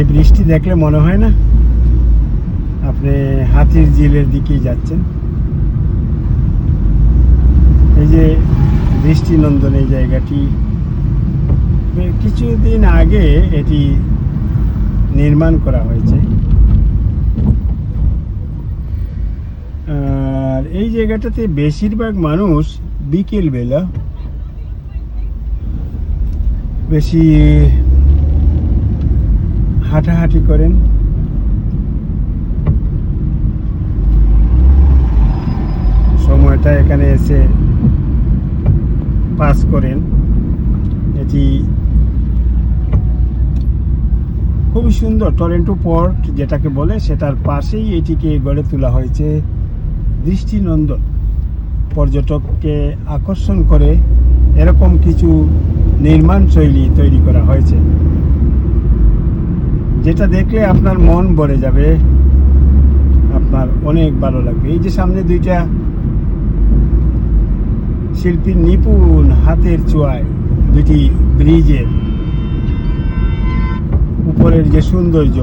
এই বৃষ্টি দেখলে মনে হয় না আপনি হাতির ঝিলের দিকেই যাচ্ছেন। এই যে দৃষ্টিনন্দন এই জায়গাটি কিছুদিন আগে এটি নির্মাণ করা হয়েছে। আর এই জায়গাটাতে বেশিরভাগ মানুষ বিকেলবেলা বেশি হাঁটাহাঁটি করেন। সময়টা এখানে এসে পাস করেন। এটি খুবই সুন্দর। টরন্টো পোর্ট যেটাকে বলে সেটার পাশেই এটিকে গড়ে তোলা হয়েছে। দৃষ্টিনন্দন পর্যটককে আকর্ষণ করে এরকম কিছু নির্মাণ শৈলী তৈরি করা হয়েছে, যেটা দেখলে আপনার মন ভরে যাবে, আপনার অনেক ভালো লাগবে। এই যে সামনে দুইটা শিল্পীর নিপুণ হাতের ছোঁয়ায় দুটি ব্রিজের উপরের যে সৌন্দর্য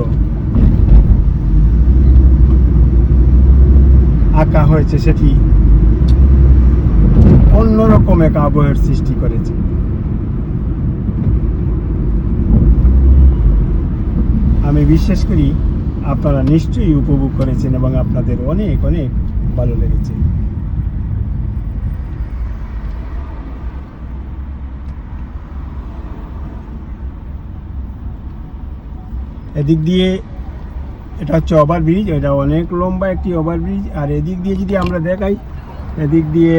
আঁকা হয়েছে সেটি অন্যরকম এক আবহের সৃষ্টি করেছে। আমি বিশ্বাস করি আপনারা নিশ্চয়ই উপভোগ করেছেন এবং আপনাদের অনেক অনেক ভালো লেগেছে। এদিক দিয়ে এটা হচ্ছে ওভারব্রিজ, এটা অনেক লম্বা একটি ওভারব্রিজ। আর এদিক দিয়ে যদি আমরা দেখাই, এদিক দিয়ে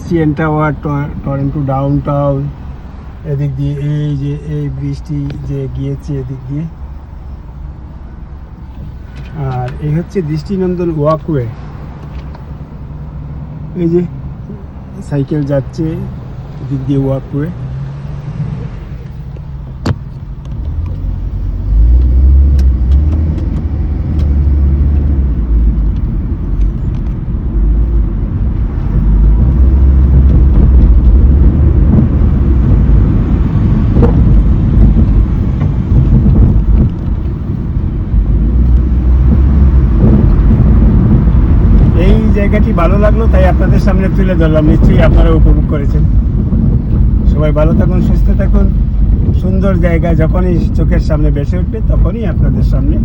CN tower, Toronto down town, এদিক দিয়ে এই যে এই ব্রিজটি যে গিয়েছে এদিক দিয়ে। আর এই হচ্ছে দৃষ্টিনন্দন ওয়াকওয়ে। এই যে সাইকেল যাচ্ছে এদিক দিয়ে ওয়াকওয়ে। জায়গাটি ভালো লাগলো তাই আপনাদের সামনে তুলে ধরলাম। নিশ্চয়ই আপনারা উপভোগ করেছেন। সবাই ভালো থাকুন, সুস্থ থাকুন। সুন্দর জায়গা যখনই চোখের সামনে ভেসে উঠবে তখনই আপনাদের সামনে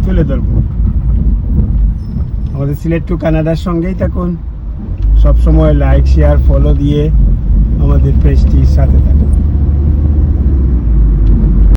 তুলে ধরব। আমাদের সিলেট টু কানাডার সঙ্গেই থাকুন। সবসময় লাইক, শেয়ার, ফলো দিয়ে আমাদের পেজটির সাথে থাকুন।